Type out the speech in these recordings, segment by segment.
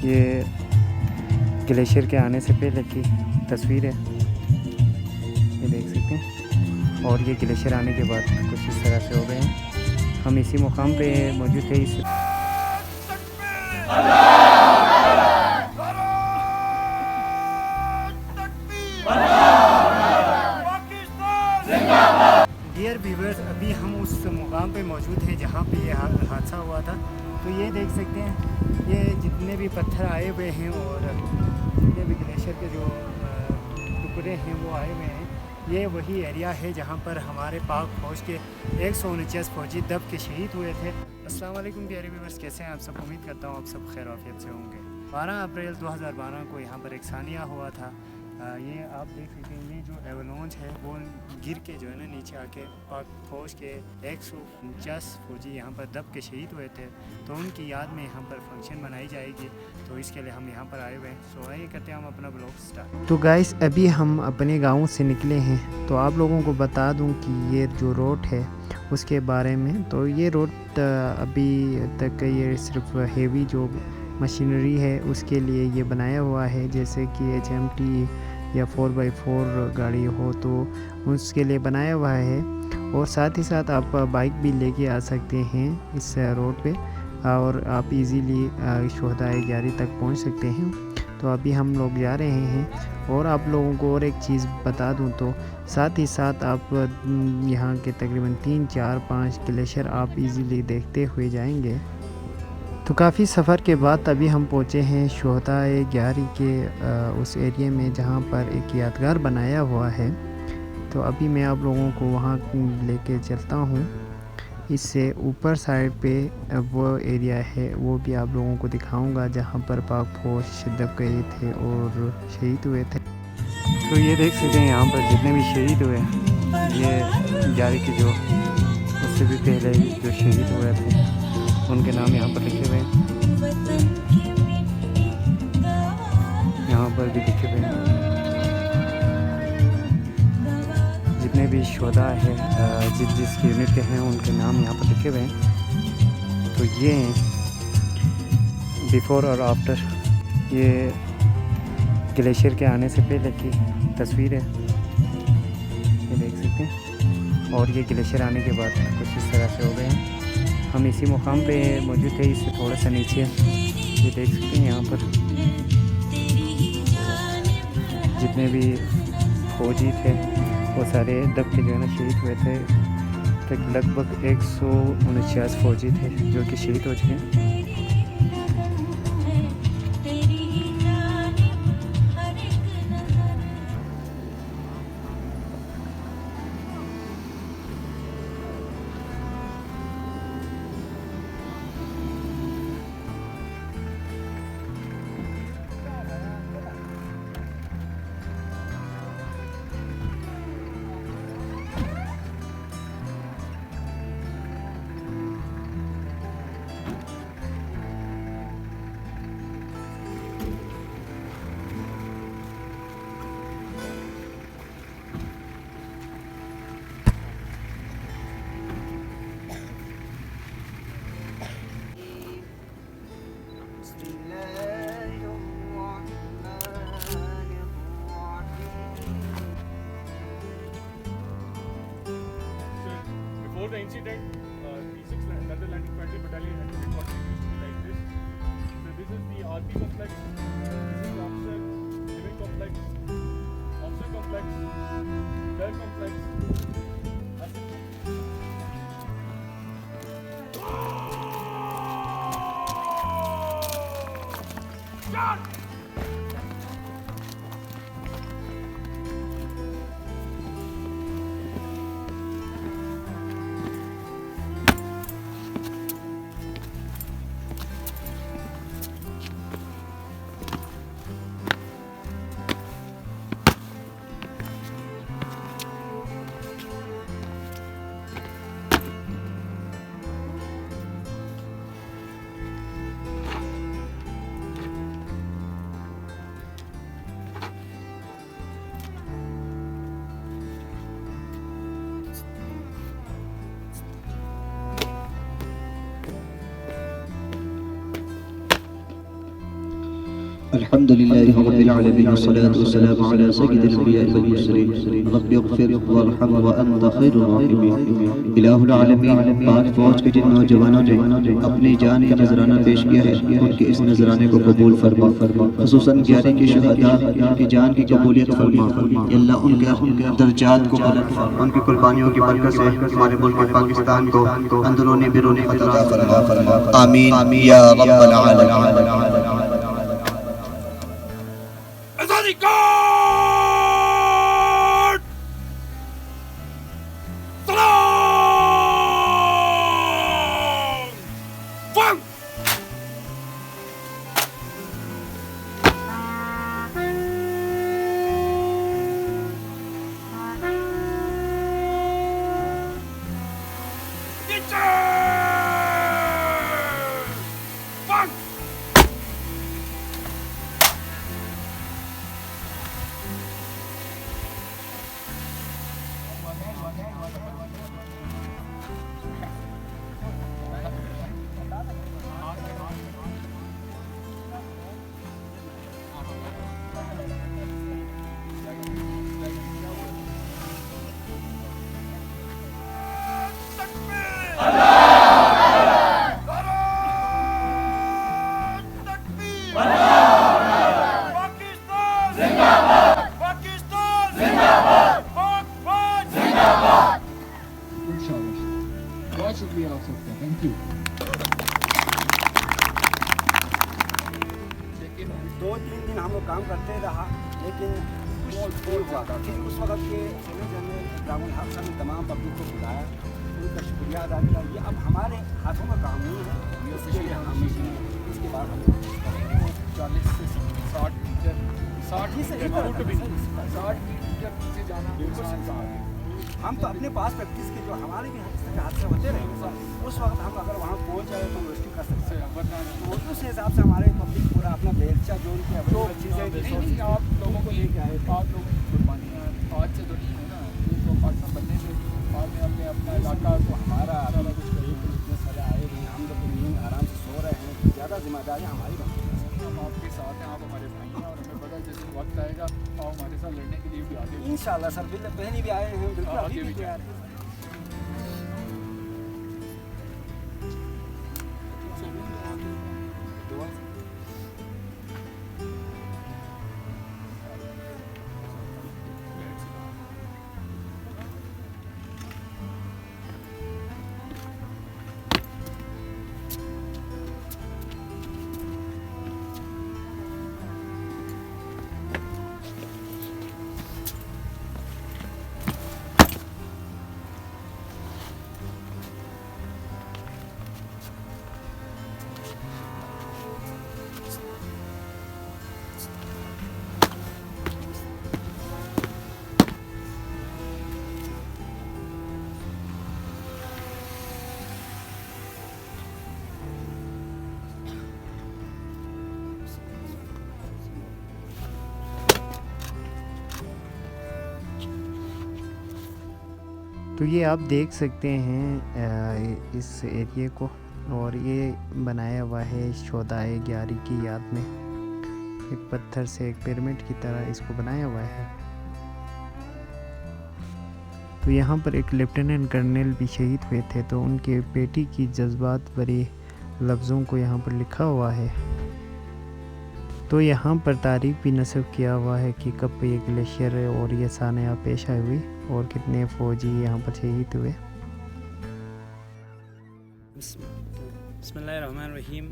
ये ग्लेशियर के आने से पहले की तस्वीर है, ये देख सकते हैं। और ये ग्लेशियर आने के बाद कुछ इस तरह से हो गए हैं। हम इसी मुकाम पे मौजूद थे। इस डियर व्यूवर्स, अभी हम उस मुकाम पे मौजूद हैं जहाँ पे ये हादसा हुआ था। तो ये देख सकते हैं, ये जितने भी पत्थर आए हुए हैं और जितने भी ग्लेशियर के जो टुकड़े हैं वो आए हुए हैं, ये वही एरिया है जहाँ पर हमारे पाक फौज के 149 फौजी दब के शहीद हुए थे। अस्सलाम वालेकुम प्यारे व्यूवर्स, कैसे हैं आप सब? उम्मीद करता हूँ आप सब खैर आफियत से होंगे। 12 अप्रैल 2012 को यहाँ पर एक सानिया हुआ था। ये आप देख सकते हैं, ये जो एवलॉन्च है वो गिर के जो है ना नीचे आके पाक फौज के 149 फौजी यहाँ पर दब के शहीद हुए थे। तो उनकी याद में यहाँ पर फंक्शन मनाई जाएगी, तो इसके लिए हम यहाँ पर आए हुए हैं। सो आइए करते हैं हम अपना ब्लॉग स्टार्ट। तो गाइस, अभी हम अपने गाँव से निकले हैं, तो आप लोगों को बता दूँ कि ये जो रोड है उसके बारे में। तो ये रोड अभी तक ये सिर्फ हेवी जो मशीनरी है उसके लिए ये बनाया हुआ है, जैसे कि HMT या 4x4 गाड़ी हो तो उसके लिए बनाया हुआ है। और साथ ही साथ आप बाइक भी लेके आ सकते हैं इस रोड पे, और आप इजीली शोहदाए ग्यारी तक पहुंच सकते हैं। तो अभी हम लोग जा रहे हैं। और आप लोगों को और एक चीज़ बता दूं तो साथ ही साथ आप यहाँ के तकरीबन 3, 4, 5 ग्लेशियर आप इजीली देखते हुए जाएंगे। तो काफ़ी सफ़र के बाद अभी हम पहुँचे हैं शोहदाए ग्यारी के उस एरिया में जहाँ पर एक यादगार बनाया हुआ है। तो अभी मैं आप लोगों को वहाँ लेके चलता हूँ। इससे ऊपर साइड पे वो एरिया है, वो भी आप लोगों को दिखाऊंगा जहाँ पर पाक फौज दब गए थे और शहीद हुए थे। तो ये देख सकते हैं यहाँ पर जितने भी शहीद हुए, ये ग्यारी के जो उससे भी पहले जो शहीद हुए थे उनके नाम यहाँ पर लिखे हुए हैं। यहाँ पर भी लिखे हुए हैं जितने भी शोधा है, जिस यूनिट के हैं उनके नाम यहाँ पर लिखे हुए हैं। तो ये बिफोर और आफ्टर, ये ग्लेशियर के आने से पहले की तस्वीर है, ये देख सकते हैं। और ये ग्लेशियर आने के बाद कुछ इस तरह से हो गए हैं। हम इसी मुकाम पे मौजूद थे, इससे थोड़ा सा नीचे, ये देख सकते हैं। यहाँ पर जितने भी फौजी थे वो सारे दब के जो है ना शहीद हुए थे। तक लगभग 149 फौजी थे जो कि शहीद हो चुके हैं। Before the incident, T6 London Landing Infantry Battalion had been continues to be like this. So this is the RP complex, this is the officer living complex, officer complex, clerk complex, अल्हम्दुलिल्लाहि रब्बिल आलमीन वस्सलातु वस्सलामु अला सय्यिदिल अंबिया'i वल Mursaleen rabbi इग़फिर वरहम व अंत खैरुर राहिमीन। इलाहुल आलमीन, पाक फौज के जिन नौजवानों ने अपनी जान का नजराना पेश किया है, उनके इस नजराने को कबूल फरमा। खुसूसन 11 के शहदा की जान की कबूलियत फरमा। अल्लाह उनके दर्जात को बुलंद फरमा। उनकी कुर्बानियों की बरकत से हमारे मुल्क पाकिस्तान को अंदरूनी बिरूनी फतह फरमा। आमीन या रब्बल आलमीन। Azadi Guard! Salam! Fang! Fang! बहुत शुक्रिया आप सबका, थैंक यू। लेकिन 2-3 दिन हम लोग काम करते रहा, लेकिन वो हुआ था। फिर उस वक्त के सेनेटर जनरल इब्राहिम हक साहब ने तमाम पब्लिक को बुलाया, उनका शुक्रिया अदा किया। ये अब हमारे हाथों में काम नहीं है, इसके लिए हम इसके बाद हम 40 से 60 मीटर 60 से जाना बिल्कुल आगे। हम तो अपने पास प्रैक्टिस के जो हमारे भी इस तरह हादसे होते रहे, उस वक्त हम अगर वहाँ पहुँच जाए तो रेस्क्यू कर सकते हैं। तो उस हिसाब से हमारे पब्लिक पूरा अपना बेलचा जो उनकी चीज़ें नहीं, आप लोगों को लेके आए, आप लोगों की कुर्बानियाँ आज से तो नहीं है ना, ये तो पाकिस्तान बनने से बाद में हमने अपना इलाका को हमारा सारा कुछ करीब इतने सारे आए हैं, हम लोग नींद आराम से सो रहे हैं, ज़्यादा जिम्मेदारी हमारी बनती है। हम आपके साथ हैं, आप हमारे भाई हैं, और हमें पता है जैसे वक्त आएगा आप हमारे साथ लड़ने के लिए भी आगे इंशाल्लाह सर, पहले भी आए हैं, बिल्कुल अभी भी तैयार हैं। तो ये आप देख सकते हैं इस एरिए को, और ये बनाया हुआ है शोधाए 11 की याद में। एक पत्थर से एक पिरामिड की तरह इसको बनाया हुआ है। तो यहाँ पर एक लेफ्टिनेंट कर्नल भी शहीद हुए थे, तो उनके बेटी की जज्बात भरे लफ्ज़ों को यहाँ पर लिखा हुआ है। तो यहाँ पर तारीख भी नस्ब किया हुआ है कि कब ये ग्लेशियर और ये सानिया पेश आई हुई और कितने फ़ौजी यहाँ पर शहीद हुए। बिस्मिल्लाहिर्रहमानिर्रहीम।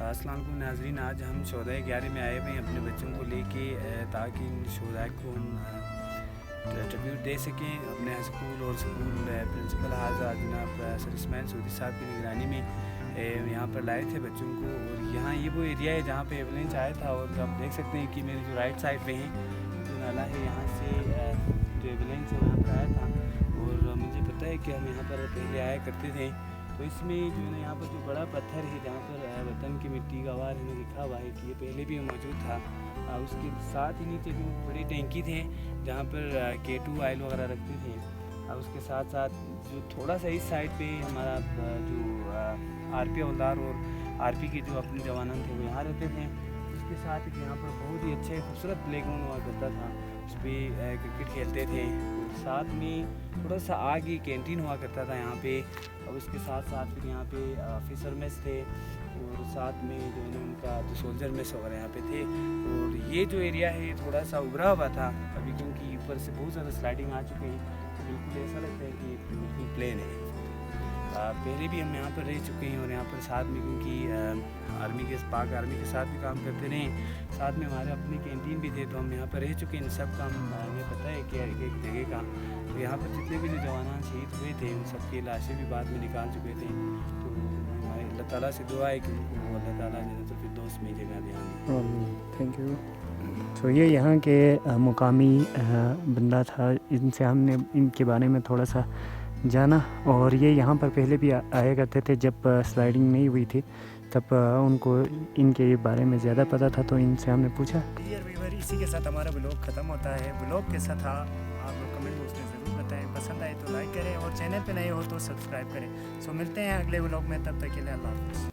अस्सलाम वालेकुम नाज़रीन, आज हम शोधाए 11 में आए हुए हैं अपने बच्चों को लेके, ताकि इन शोधाए को हम ट्रिब्यूट दे सकें। अपने स्कूल और स्कूल प्रिंसिपल हाजा जनाब सर इस्माइल सूदी साहब की निगरानी में यहाँ पर लाए थे बच्चों को। और यहाँ ये वो एरिया है जहाँ पे एवलेंस आया था, और आप देख सकते हैं कि मेरे जो राइट साइड पे हैं जो नाला है, यहाँ से जो एवलेंस है वहाँ पर आया था। और मुझे पता है कि हम यहाँ पर पहले आया करते थे। तो इसमें जो है ना, यहाँ पर जो बड़ा पत्थर है जहाँ पर वतन की मिट्टी का वार है लिखा हुआ है कि ये पहले भी मौजूद था। उसके साथ ही नीचे जो बड़ी टैंकी थे जहाँ पर K2 ऑयल वगैरह रखते थे। उसके साथ साथ जो थोड़ा सा इस साइड पे हमारा जो RP हवलदार और RP के जो अपने जवान थे वो यहाँ रहते थे। इसके साथ एक यहाँ पर बहुत ही अच्छे खूबसूरत प्लेग्राउंड हुआ करता था, उस पर क्रिकेट खेलते थे। साथ में थोड़ा सा आगे कैंटीन हुआ करता था यहाँ पे, और उसके साथ साथ फिर यहाँ पे ऑफिसर मेस थे, और साथ में जो है ना उनका जो सोल्जर मेस वगैरह यहाँ पे थे। और ये जो एरिया है थोड़ा सा उभरा हुआ था अभी, क्योंकि ऊपर से बहुत ज़्यादा स्लाइडिंग आ चुकी है, तो बिल्कुल ऐसा लगता है कि बिल्कुल प्लेन है। पहले भी हम यहाँ पर रह चुके हैं, और यहाँ पर साथ में क्योंकि पाक आर्मी के साथ भी काम करते रहे, साथ में हमारे अपने कैंटीन भी थे, तो हम यहाँ पर रह चुके हैं। सब काम हमें पता है कि एक जगह का। तो यहाँ पर जितने भी जो जवान शहीद हुए थे उन सबकी लाशें भी बाद में निकाल चुके थे। तो हमारे अल्लाह ताला से दुआ है कि उनको अल्लाह ताला जन्नतुल फिरदौस में जगह दें। Thank you. तो ये यहाँ के मुकामी बंदा था, इनसे हमने इनके बारे में थोड़ा सा जाना। और ये यहाँ पर पहले भी आया करते थे, जब स्लाइडिंग नहीं हुई थी तब उनको इनके बारे में ज़्यादा पता था, तो इनसे हमने पूछा। इसी के साथ हमारा ब्लॉग ख़त्म होता है। ब्लॉग के साथ आप लोग कमेंट बॉक्स में ज़रूर बताएं, पसंद आए तो लाइक करें, और चैनल पे नए हो तो सब्सक्राइब करें। सो मिलते हैं अगले ब्लॉग में, तब तक के लिए अल्लाह हाफ़िज़।